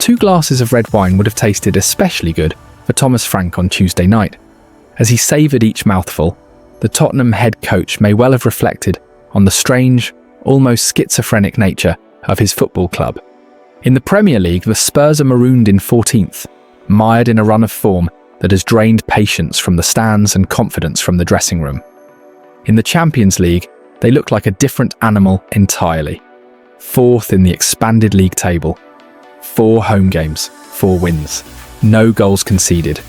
2 glasses of red wine would have tasted especially good for Thomas Frank on Tuesday night. As he savoured each mouthful, the Tottenham head coach may well have reflected on the strange, almost schizophrenic nature of his football club. In the Premier League, the Spurs are marooned in 14th, mired in a run of form that has drained patience from the stands and confidence from the dressing room. In the Champions League, they look like a different animal entirely. 4th in the expanded league table. 4 home games, 4 wins. No goals conceded.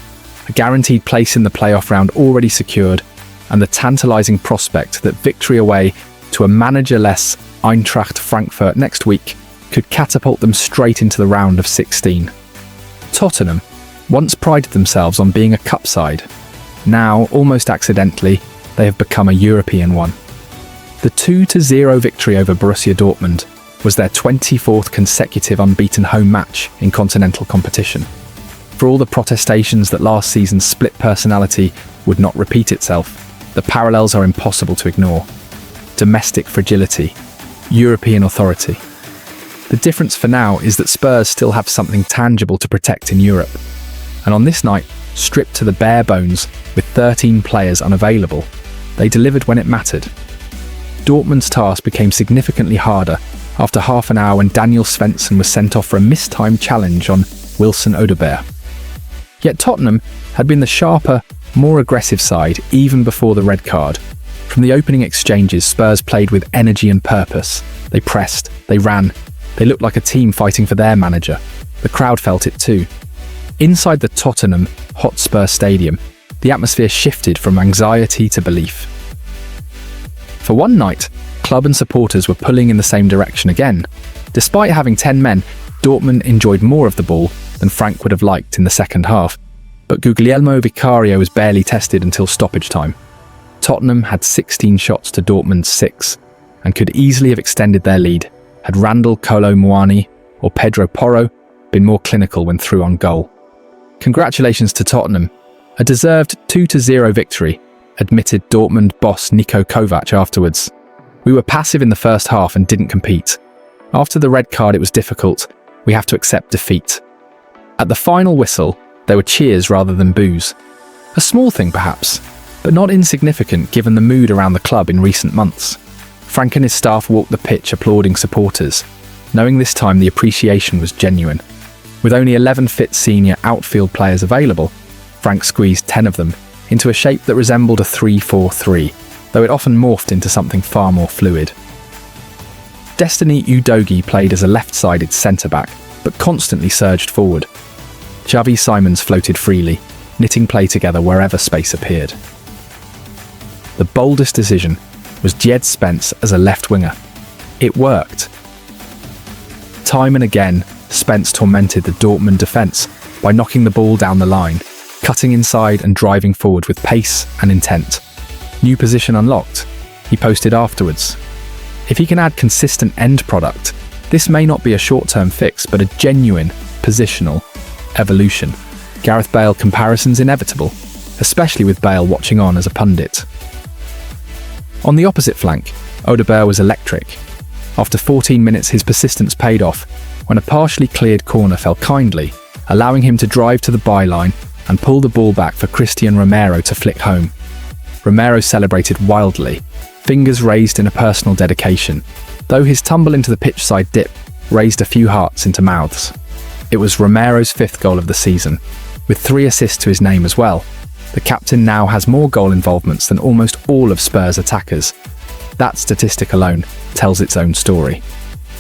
A guaranteed place in the playoff round already secured, and the tantalising prospect that victory away to a manager-less Eintracht Frankfurt next week could catapult them straight into the round of 16. Tottenham once prided themselves on being a cup side. Now, almost accidentally, they have become a European one. The 2-0 victory over Borussia Dortmund was their 24th consecutive unbeaten home match in continental competition. For all the protestations that last season's split personality would not repeat itself, the parallels are impossible to ignore. Domestic fragility, European authority. The difference for now is that Spurs still have something tangible to protect in Europe. And on this night, stripped to the bare bones with 13 players unavailable, they delivered when it mattered. Dortmund's task became significantly harder after half an hour when Daniel Svensson was sent off for a mistimed challenge on Wilson Odobert. Yet Tottenham had been the sharper, more aggressive side even before the red card. From the opening exchanges, Spurs played with energy and purpose. They pressed, they ran, they looked like a team fighting for their manager. The crowd felt it too. Inside the Tottenham Hotspur stadium, the atmosphere shifted from anxiety to belief. For one night, club and supporters were pulling in the same direction again. Despite having 10 men, Dortmund enjoyed more of the ball than Frank would have liked in the second half, but Guglielmo Vicario was barely tested until stoppage time. Tottenham had 16 shots to Dortmund's 6, and could easily have extended their lead had Randall Kolo Muani or Pedro Porro been more clinical when through on goal. Congratulations to Tottenham. A deserved 2-0 victory, admitted Dortmund boss Niko Kovac afterwards. We were passive in the first half and didn't compete. After the red card, it was difficult. We have to accept defeat. At the final whistle, there were cheers rather than boos. A small thing perhaps, but not insignificant given the mood around the club in recent months. Frank and his staff walked the pitch applauding supporters, knowing this time the appreciation was genuine. With only 11 fit senior outfield players available, Frank squeezed 10 of them into a shape that resembled a 3-4-3, though it often morphed into something far more fluid. Destiny Udogie played as a left-sided centre-back, but constantly surged forward. Xavi Simons floated freely, knitting play together wherever space appeared. The boldest decision was Jed Spence as a left winger. It worked. Time and again, Spence tormented the Dortmund defence by knocking the ball down the line, cutting inside and driving forward with pace and intent. New position unlocked, he posted afterwards. If he can add consistent end product, this may not be a short-term fix, but a genuine positional evolution. Gareth Bale comparisons inevitable, especially with Bale watching on as a pundit. On the opposite flank, Odobert was electric. After 14 minutes, his persistence paid off when a partially cleared corner fell kindly, allowing him to drive to the byline and pull the ball back for Christian Romero to flick home. Romero celebrated wildly, fingers raised in a personal dedication, though his tumble into the pitch-side dip raised a few hearts into mouths. It was Romero's 5th goal of the season, with 3 assists to his name as well. The captain now has more goal involvements than almost all of Spurs' attackers. That statistic alone tells its own story.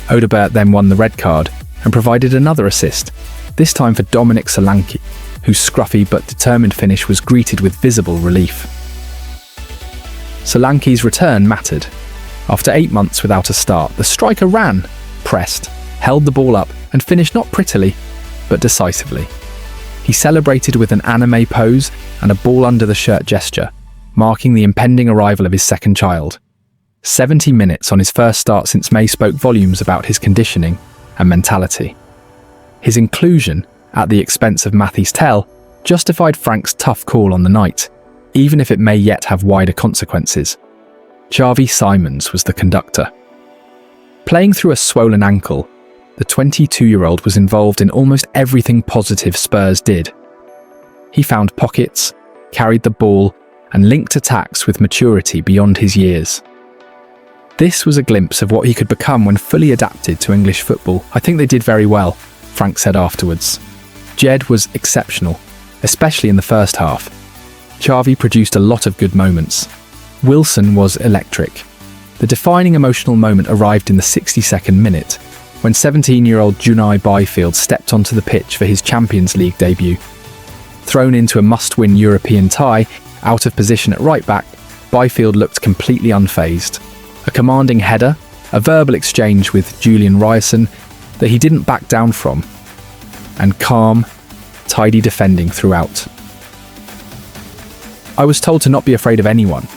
Odobert then won the red card and provided another assist, this time for Dominic Solanke, whose scruffy but determined finish was greeted with visible relief. Solanke's return mattered. After 8 months without a start, the striker ran, pressed, held the ball up and finished not prettily, but decisively. He celebrated with an anime pose and a ball under the shirt gesture, marking the impending arrival of his second child. 70 minutes on his first start since May spoke volumes about his conditioning and mentality. His inclusion, at the expense of Mathys Tel, justified Frank's tough call on the night, even if it may yet have wider consequences. Xavi Simons was the conductor. Playing through a swollen ankle, the 22-year-old was involved in almost everything positive Spurs did. He found pockets, carried the ball, and linked attacks with maturity beyond his years. This was a glimpse of what he could become when fully adapted to English football. I think they did very well, Frank said afterwards. Jed was exceptional, especially in the first half. Xavi produced a lot of good moments. Wilson was electric. The defining emotional moment arrived in the 62nd minute, when 17-year-old Junai Byfield stepped onto the pitch for his Champions League debut. Thrown into a must-win European tie, out of position at right-back, Byfield looked completely unfazed. A commanding header, a verbal exchange with Julian Ryerson that he didn't back down from, and calm, tidy defending throughout. "I was told to not be afraid of anyone,"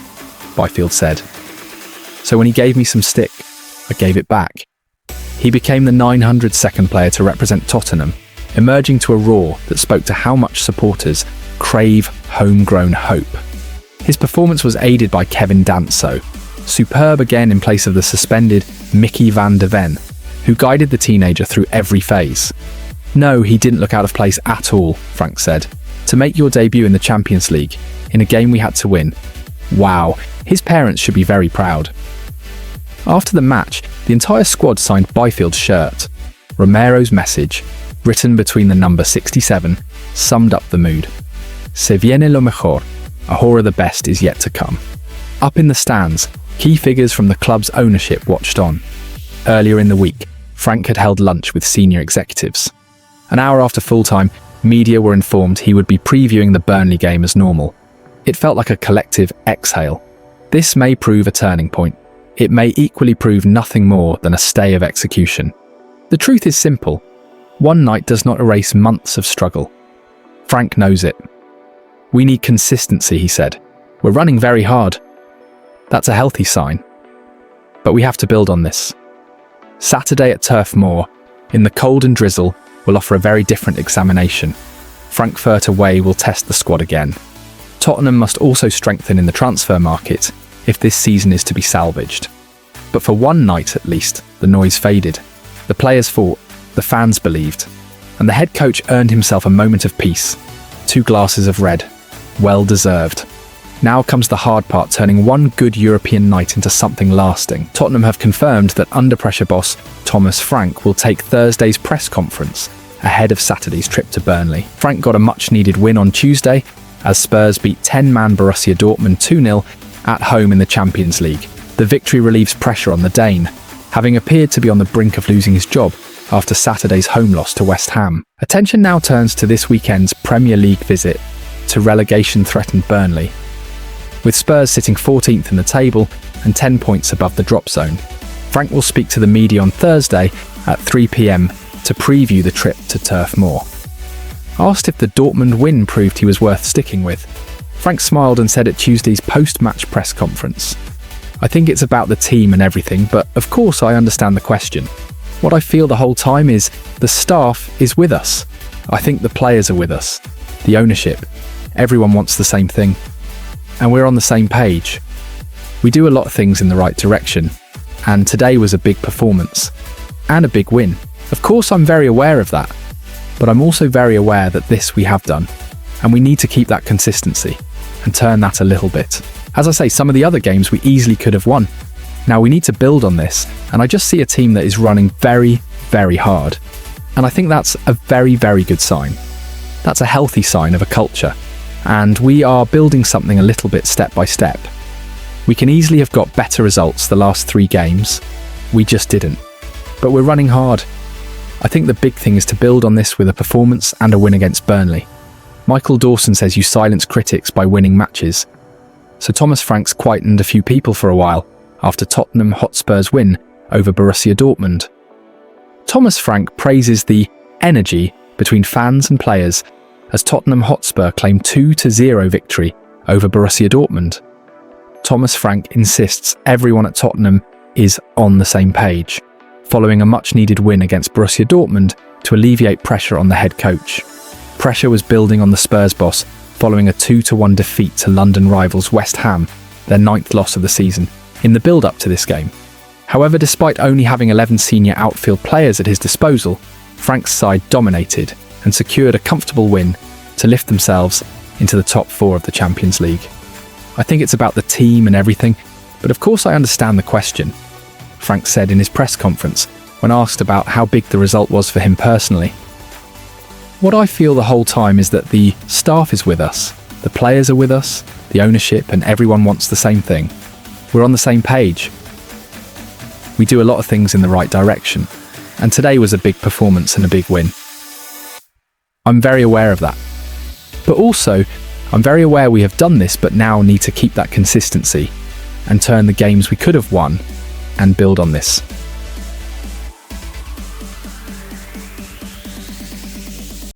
Byfield said. "So when he gave me some stick, I gave it back." He became the 902nd player to represent Tottenham, emerging to a roar that spoke to how much supporters crave homegrown hope. His performance was aided by Kevin Danso, superb again in place of the suspended Mickey van de Ven, who guided the teenager through every phase. "No, he didn't look out of place at all," Frank said. "To make your debut in the Champions League, in a game we had to win. Wow, his parents should be very proud." After the match, the entire squad signed Byfield's shirt. Romero's message, written between the number 67, summed up the mood. "Se viene lo mejor, a hora the best is yet to come." Up in the stands, key figures from the club's ownership watched on. Earlier in the week, Frank had held lunch with senior executives. An hour after full-time, media were informed he would be previewing the Burnley game as normal. It felt like a collective exhale. This may prove a turning point. It may equally prove nothing more than a stay of execution. The truth is simple. One night does not erase months of struggle. Frank knows it. "We need consistency," he said. "We're running very hard. That's a healthy sign. But we have to build on this." Saturday at Turf Moor, in the cold and drizzle, will offer a very different examination. Frankfurt away will test the squad again. Tottenham must also strengthen in the transfer market if this season is to be salvaged. But for one night at least, the noise faded. The players fought, the fans believed, and the head coach earned himself a moment of peace. 2 glasses of red. Well deserved. Now comes the hard part, turning one good European night into something lasting. Tottenham have confirmed that under-pressure boss Thomas Frank will take Thursday's press conference ahead of Saturday's trip to Burnley. Frank got a much-needed win on Tuesday as Spurs beat 10-man Borussia Dortmund 2-0 at home in the Champions League. The victory relieves pressure on the Dane, having appeared to be on the brink of losing his job after Saturday's home loss to West Ham. Attention now turns to this weekend's Premier League visit to relegation-threatened Burnley, with Spurs sitting 14th in the table and 10 points above the drop zone. Frank will speak to the media on Thursday at 3 p.m. to preview the trip to Turf Moor. Asked if the Dortmund win proved he was worth sticking with, Frank smiled and said at Tuesday's post-match press conference, "I think it's about the team and everything, but of course I understand the question. What I feel the whole time is the staff is with us. I think the players are with us. The ownership. Everyone wants the same thing. And we're on the same page. We do a lot of things in the right direction, and today was a big performance and a big win. Of course I'm very aware of that, but I'm also very aware that this we have done, and we need to keep that consistency and turn that a little bit. As I say, some of the other games we easily could have won. Now we need to build on this, and I just see a team that is running very, very hard. And I think that's a very, very good sign. That's a healthy sign of a culture. And we are building something a little bit step by step. We can easily have got better results the last 3 games. We just didn't. But we're running hard. I think the big thing is to build on this with a performance and a win against Burnley. Michael Dawson says you silence critics by winning matches. So Thomas Frank's quietened a few people for a while after Tottenham Hotspur's win over Borussia Dortmund. Thomas Frank praises the energy between fans and players as Tottenham Hotspur claimed 2-0 victory over Borussia Dortmund. Thomas Frank insists everyone at Tottenham is on the same page, following a much-needed win against Borussia Dortmund to alleviate pressure on the head coach. Pressure was building on the Spurs boss following a 2-1 defeat to London rivals West Ham, their 9th loss of the season, in the build-up to this game. However, despite only having 11 senior outfield players at his disposal, Frank's side dominated and secured a comfortable win to lift themselves into the top 4 of the Champions League. I think it's about the team and everything, but of course I understand the question, Frank said in his press conference when asked about how big the result was for him personally. What I feel the whole time is that the staff is with us, the players are with us, the ownership, and everyone wants the same thing. We're on the same page. We do a lot of things in the right direction, and today was a big performance and a big win. I'm very aware of that. But also, I'm very aware we have done this but now need to keep that consistency and turn the games we could have won and build on this.